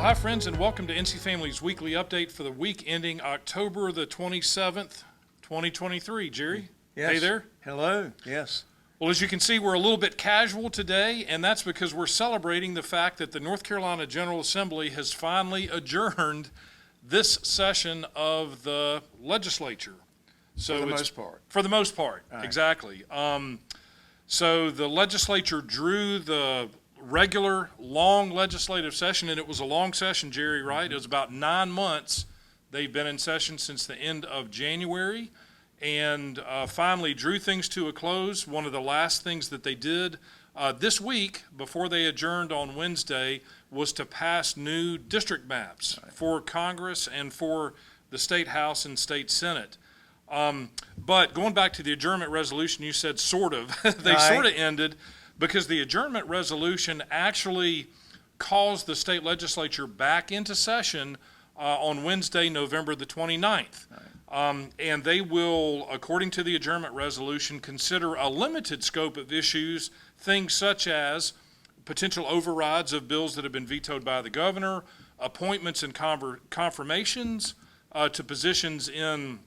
Hi, friends, and welcome to NC Family's weekly update for the week ending October the 27th, 2023. Jerry? Yes. Hey there. Hello. Yes. Well, as you can see, we're a little bit casual today, and that's because we're celebrating the fact that the North Carolina General Assembly has finally adjourned this session of the legislature. For the most part. For the most part, All right. exactly. So the legislature drew the regular long legislative session, and it was a long session, Jerry, right? Mm-hmm. It was about 9 months. They've been in session since the end of January, and finally drew things to a close. One of the last things that they did this week, before they adjourned on Wednesday, was to pass new district maps for Congress and for the State House and State Senate. But going back to the adjournment resolution, you said sort of. They Right. sort of ended because the adjournment resolution actually calls the state legislature back into session on Wednesday, November the 29th. And they will, according to the adjournment resolution, consider a limited scope of issues, things such as potential overrides of bills that have been vetoed by the governor, appointments and confirmations to positions in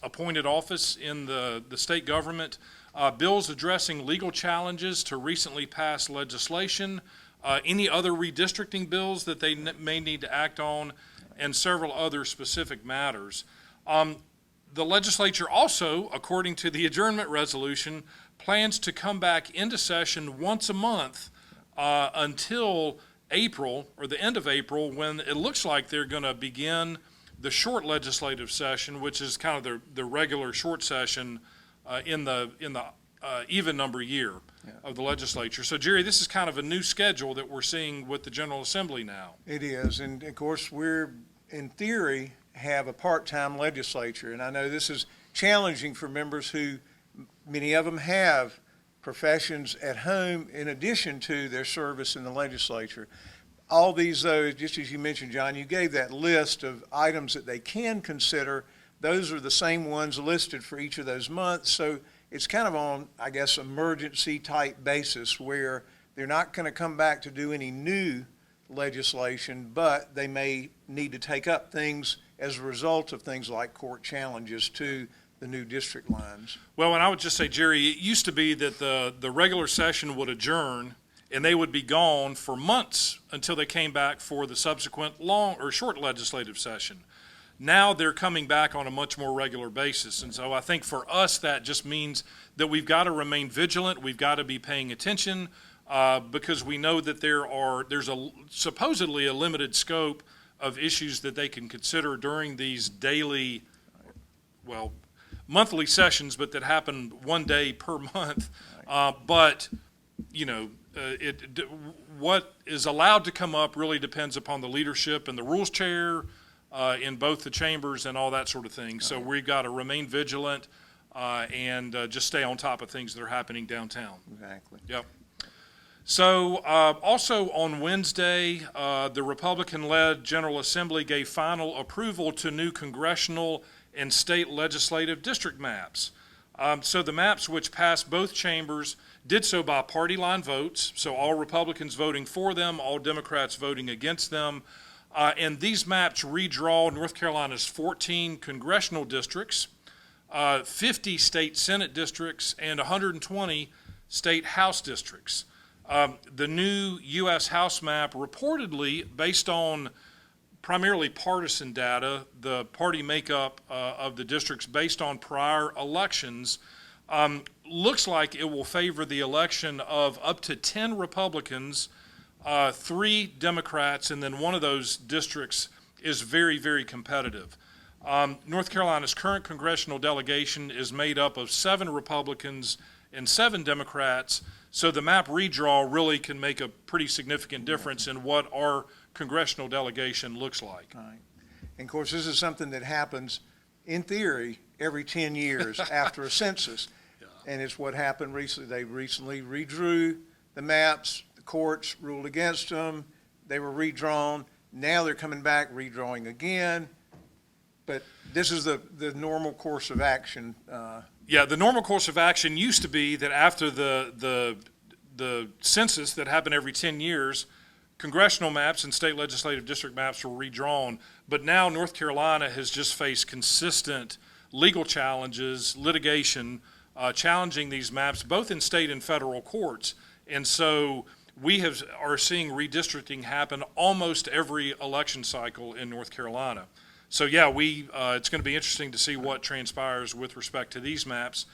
appointed office in the state government, bills addressing legal challenges to recently passed legislation, any other redistricting bills that they may need to act on, and several other specific matters. The legislature also, according to the adjournment resolution, plans to come back into session once a month until April, or the end of April, when it looks like they're going to begin the short legislative session, which is kind of the regular short session in the even number year of the legislature. So, Jerry, this is kind of a new schedule that we're seeing with the General Assembly now. It is. And of course, we're, in theory, have a part-time legislature. And I know this is challenging for members who, many of them have professions at home in addition to their service in the legislature. All these, though, just as you mentioned, John, you gave that list of items that they can consider. Those are the same ones listed for each of those months. So it's kind of on, I guess, emergency type basis where they're not going to come back to do any new legislation, but they may need to take up things as a result of things like court challenges to the new district lines. Well, and I would just say, Jerry, it used to be that the regular session would adjourn and they would be gone for months until they came back for the subsequent long or short legislative session. Now they're coming back on a much more regular basis. And so I think for us that just means that we've got to remain vigilant. We've got to be paying attention because we know that there's supposedly a limited scope of issues that they can consider during these daily, monthly sessions, but that happen one day per month. But, you know, what is allowed to come up really depends upon the leadership and the rules chair in both the chambers and all that sort of thing. So we've got to remain vigilant and just stay on top of things that are happening downtown. Exactly. Yep. So also on Wednesday, the Republican-led General Assembly gave final approval to new congressional and state legislative district maps. So the maps, which passed both chambers, did so by party line votes, so all Republicans voting for them, all Democrats voting against them. And these maps redraw North Carolina's 14 congressional districts, 50 state Senate districts, and 120 state House districts. The new U.S. House map reportedly, based on primarily partisan data, the party makeup of the districts based on prior elections, looks like it will favor the election of up to 10 Republicans, 3 Democrats, and then one of those districts is very, very competitive. North Carolina's current congressional delegation is made up of 7 Republicans and 7 Democrats, so the map redraw really can make a pretty significant difference in what our congressional delegation looks like. Right. And of course, this is something that happens, in theory, every 10 years after a census. And it's what happened recently. They recently redrew the maps. The courts ruled against them. They were redrawn. Now they're coming back, redrawing again. But this is the normal course of action. Yeah, the normal course of action used to be that after the census that happened every 10 years, congressional maps and state legislative district maps were redrawn, but now North Carolina has just faced consistent legal challenges, litigation, challenging these maps, both in state and federal courts. And so we are seeing redistricting happen almost every election cycle in North Carolina. So yeah, it's going to be interesting to see what transpires with respect to these maps.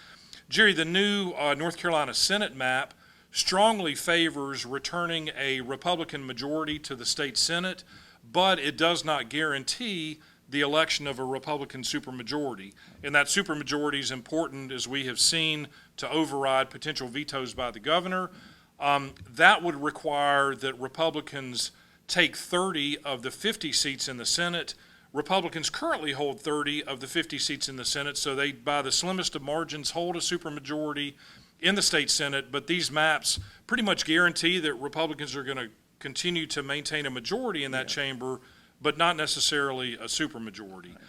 Jerry, the new North Carolina Senate map strongly favors returning a Republican majority to the state Senate, but it does not guarantee the election of a Republican supermajority. And that supermajority is important, as we have seen, to override potential vetoes by the governor. That would require that Republicans take 30 of the 50 seats in the Senate. Republicans currently hold 30 of the 50 seats in the Senate, so they, by the slimmest of margins, hold a supermajority in the state Senate, but these maps pretty much guarantee that Republicans are going to continue to maintain a majority in that chamber, but not necessarily a supermajority. Right.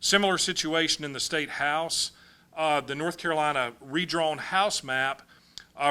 Similar situation in the state House. The North Carolina redrawn House map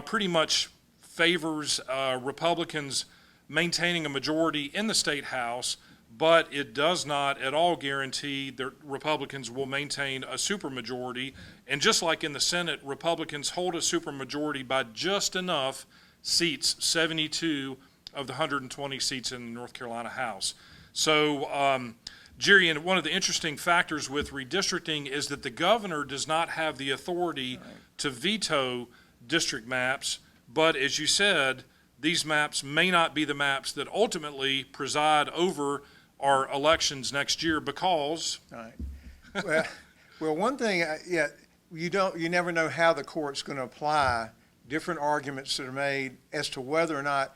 pretty much favors Republicans maintaining a majority in the state House, but it does not at all guarantee that Republicans will maintain a supermajority. And just like in the Senate, Republicans hold a supermajority by just enough seats, 72 of the 120 seats in the North Carolina House. So, Jerry, and one of the interesting factors with redistricting is that the governor does not have the authority to veto district maps, but as you said, these maps may not be the maps that ultimately preside over our elections next year because. Right. Well, one thing, you never know how the court's going to apply different arguments that are made as to whether or not,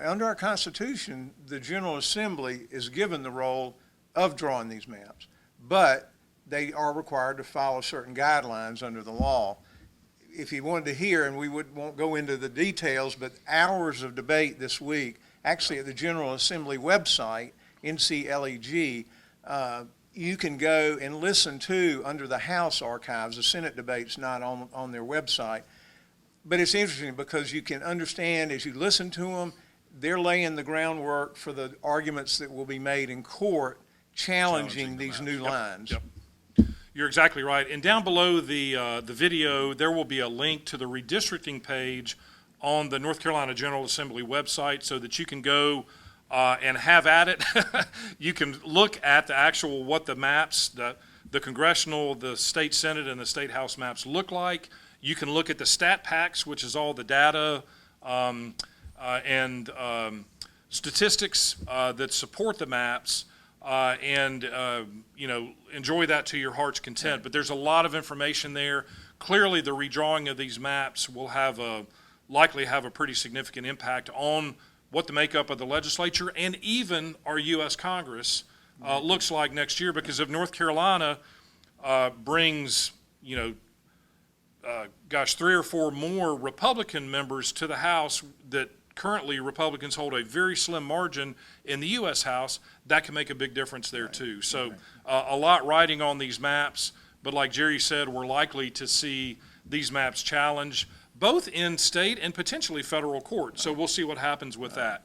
under our Constitution, the General Assembly is given the role of drawing these maps, but they are required to follow certain guidelines under the law. If you wanted to hear, and we won't go into the details, but hours of debate this week, actually at the General Assembly website, NCLEG, you can go and listen to under the House archives. The Senate debate's not on their website. But it's interesting because you can understand as you listen to them, they're laying the groundwork for the arguments that will be made in court challenging these new lines. Yep. You're exactly right. And down below the video, there will be a link to the redistricting page on the North Carolina General Assembly website so that you can go and have at it. You can look at the actual, what the maps, the Congressional, the State Senate, and the State House maps look like. You can look at the stat packs, which is all the data and statistics that support the maps, and enjoy that to your heart's content. But there's a lot of information there. Clearly, the redrawing of these maps will likely have a pretty significant impact on what the makeup of the legislature and even our U.S. Congress looks like next year. Because if North Carolina brings, 3 or 4 more Republican members to the House that currently Republicans hold a very slim margin in the U.S. House, that can make a big difference there too. So a lot riding on these maps, but like Jerry said, we're likely to see these maps challenged both in state and potentially federal court. So we'll see what happens with that.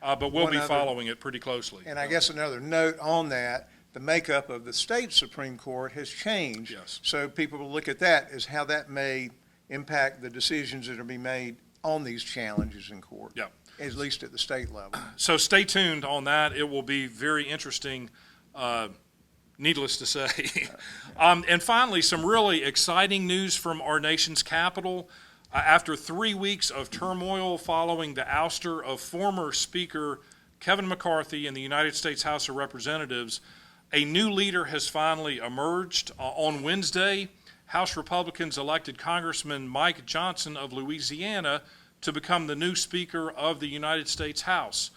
But we'll be following it pretty closely. And I guess another note on that, the makeup of the state Supreme Court has changed. Yes. So people will look at that as how that may impact the decisions that are being made on these challenges in court. Yeah. At least at the state level. So stay tuned on that. It will be very interesting, needless to say. And finally, some really exciting news from our nation's capital. After 3 weeks of turmoil following the ouster of former Speaker Kevin McCarthy in the United States House of Representatives, a new leader has finally emerged. On Wednesday, House Republicans elected Congressman Mike Johnson of Louisiana to become the new Speaker of the United States House.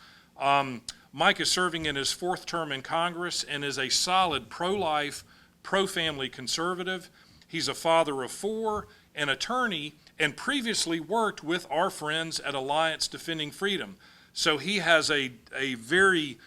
Mike is serving in his 4th term in Congress and is a solid pro-life, pro-family conservative. He's a father of 4, an attorney, and previously worked with our friends at Alliance Defending Freedom. So he has a very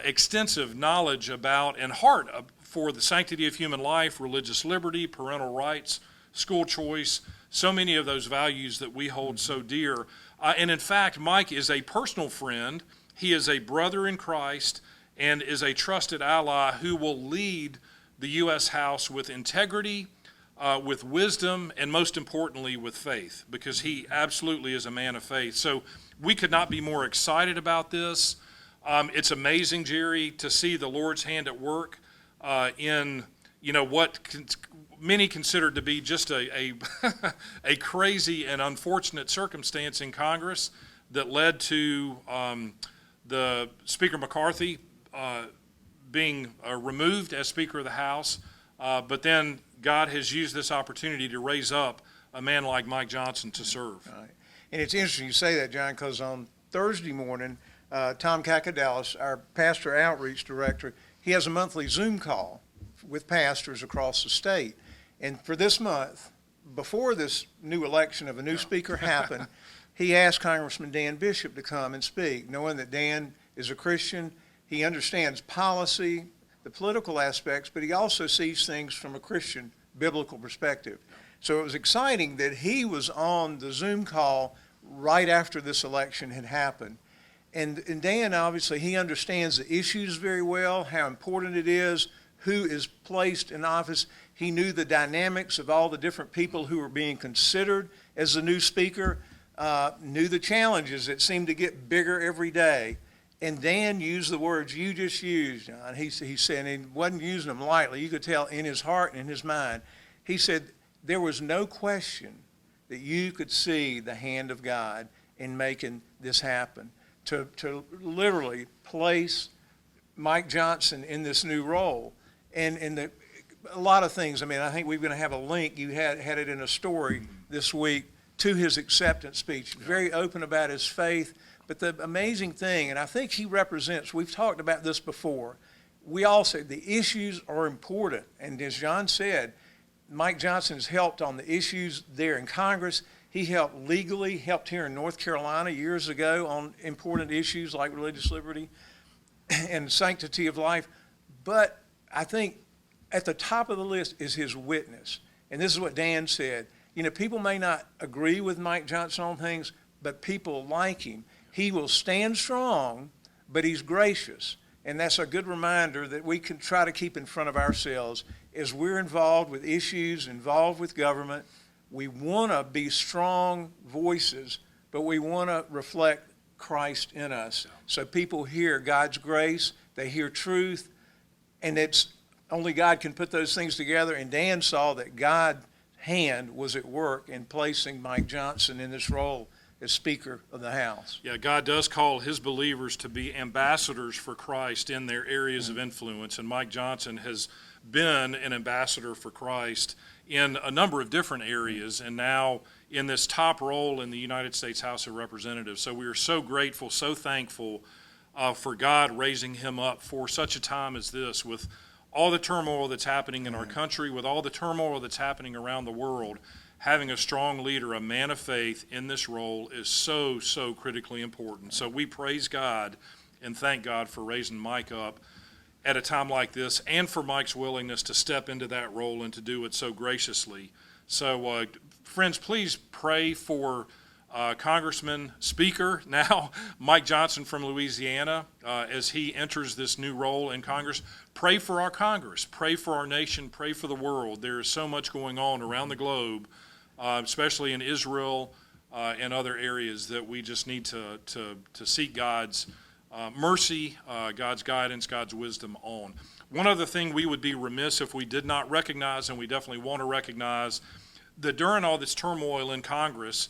extensive knowledge about and heart for the sanctity of human life, religious liberty, parental rights, school choice, so many of those values that we hold so dear. And in fact, Mike is a personal friend. He is a brother in Christ and is a trusted ally who will lead the U.S. House with integrity, with wisdom, and most importantly, with faith, because he absolutely is a man of faith. So we could not be more excited about this. It's amazing, Jerry, to see the Lord's hand at work in, what many consider to be just a crazy and unfortunate circumstance in Congress that led to the Speaker McCarthy being removed as Speaker of the House. But then God has used this opportunity to raise up a man like Mike Johnson to serve. Right. And it's interesting you say that, John, because on Thursday morning, Tom Kakadalis, our pastor outreach director, he has a monthly Zoom call with pastors across the state. And for this month, before this new election of a new speaker happened, he asked Congressman Dan Bishop to come and speak, knowing that Dan is a Christian. He understands policy, the political aspects, but he also sees things from a Christian biblical perspective. So it was exciting that he was on the Zoom call right after this election had happened. And Dan, obviously, he understands the issues very well, how important it is, who is placed in office. He knew the dynamics of all the different people who were being considered as the new speaker, knew the challenges that seemed to get bigger every day. And Dan used the words you just used, John. He said, and he wasn't using them lightly. You could tell in his heart and in his mind. He said, there was no question that you could see the hand of God in making this happen. To literally place Mike Johnson in this new role. And a lot of things. I mean, I think we're going to have a link. You had it in a story this week to his acceptance speech. Very open about his faith. But the amazing thing, and I think he represents, we've talked about this before, we all say the issues are important. And as John said, Mike Johnson has helped on the issues there in Congress. He helped legally, helped here in North Carolina years ago on important issues like religious liberty and sanctity of life. But I think at the top of the list is his witness. And this is what Dan said. People may not agree with Mike Johnson on things, but people like him. He will stand strong, but he's gracious. And that's a good reminder that we can try to keep in front of ourselves as we're involved with issues, involved with government. We want to be strong voices, but we want to reflect Christ in us. So people hear God's grace, they hear truth, and it's only God can put those things together. And Dan saw that God's hand was at work in placing Mike Johnson in this role as Speaker of the House. Yeah, God does call his believers to be ambassadors for Christ in their areas of influence, and Mike Johnson has been an ambassador for Christ in a number of different areas, and now in this top role in the United States House of Representatives. So we are so grateful, so thankful for God raising him up for such a time as this, with all the turmoil that's happening in our country, with all the turmoil that's happening around the world. Having a strong leader, a man of faith in this role is so, so critically important. So we praise God and thank God for raising Mike up at a time like this, and for Mike's willingness to step into that role and to do it so graciously. So, friends, please pray for Congressman, Speaker now, Mike Johnson from Louisiana, as he enters this new role in Congress. Pray for our Congress. Pray for our nation. Pray for the world. There is so much going on around the globe, especially in Israel and other areas, that we just need to seek God's mercy, God's guidance, God's wisdom on. One other thing we would be remiss if we did not recognize, and we definitely want to recognize, that during all this turmoil in Congress,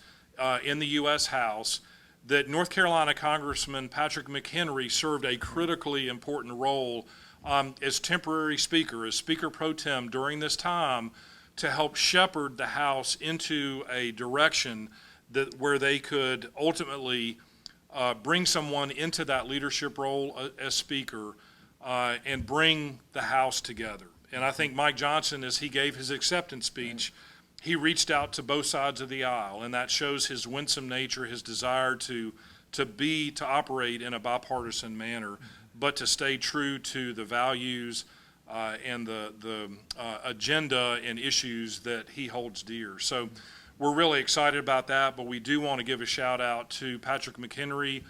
in the U.S. House, that North Carolina Congressman Patrick McHenry served a critically important role as temporary speaker, as Speaker pro tem during this time, to help shepherd the House into a direction where they could ultimately bring someone into that leadership role as Speaker and bring the House together. And I think Mike Johnson, as he gave his acceptance speech, he reached out to both sides of the aisle, and that shows his winsome nature, his desire to operate in a bipartisan manner, but to stay true to the values and the agenda and issues that he holds dear. So we're really excited about that, but we do want to give a shout out to Patrick McHenry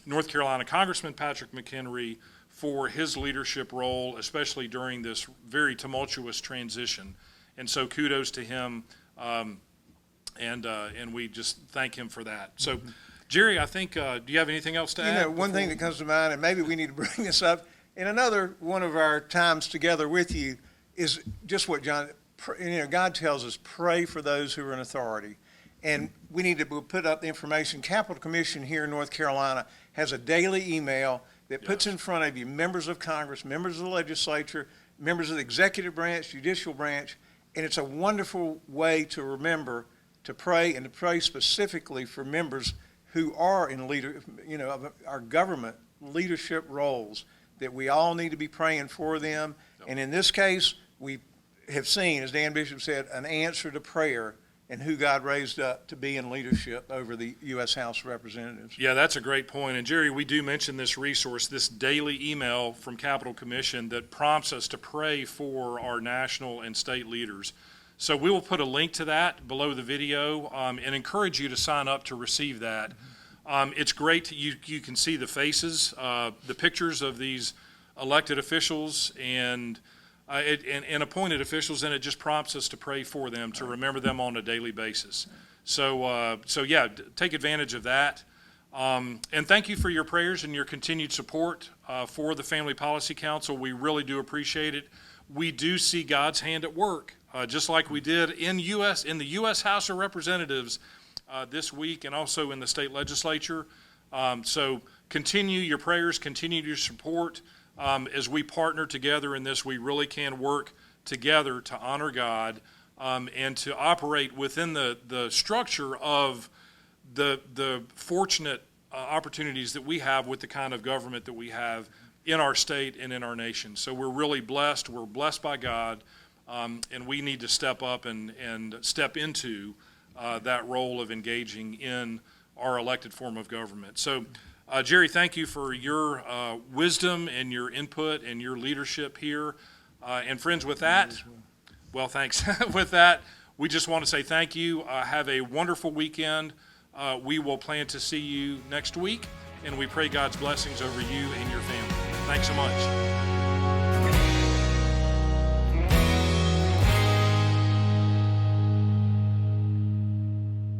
North Carolina Congressman Patrick McHenry for his leadership role, especially during this very tumultuous transition. And so kudos to him, and we just thank him for that. So, Jerry, I think, do you have anything else to add? One thing that comes to mind, and maybe we need to bring this up in another one of our times together with you, is just what John, God tells us, pray for those who are in authority. And we need to put up the information. Capitol Commission here in North Carolina has a daily email that puts in front of you members of Congress, members of the legislature, members of the executive branch, judicial branch, and it's a wonderful way to remember to pray, and to pray specifically for members who are in of our government leadership roles, that we all need to be praying for them. Yep. And in this case, we have seen, as Dan Bishop said, an answer to prayer and who God raised up to be in leadership over the U.S. House of Representatives. Yeah, that's a great point. And Jerry, we do mention this resource, this daily email from Capitol Commission that prompts us to pray for our national and state leaders. So we will put a link to that below the video, and encourage you to sign up to receive that. It's great. You can see the faces, the pictures of these elected officials and appointed officials, and it just prompts us to pray for them, to remember them on a daily basis. So yeah, take advantage of that. And thank you for your prayers and your continued support for the Family Policy Council. We really do appreciate it. We do see God's hand at work, just like we did in the U.S. House of Representatives this week, and also in the state legislature. So continue your prayers, continue your support. As we partner together in this, we really can work together to honor God, and to operate within the structure of the fortunate opportunities that we have with the kind of government that we have in our state and in our nation. So we're really blessed. We're blessed by God, and we need to step up and step into that role of engaging in our elected form of government. So, Jerry, thank you for your wisdom and your input and your leadership here. And friends, with that, well, thanks. With that, we just want to say thank you. Have a wonderful weekend. We will plan to see you next week, and we pray God's blessings over you and your family. Thanks so much.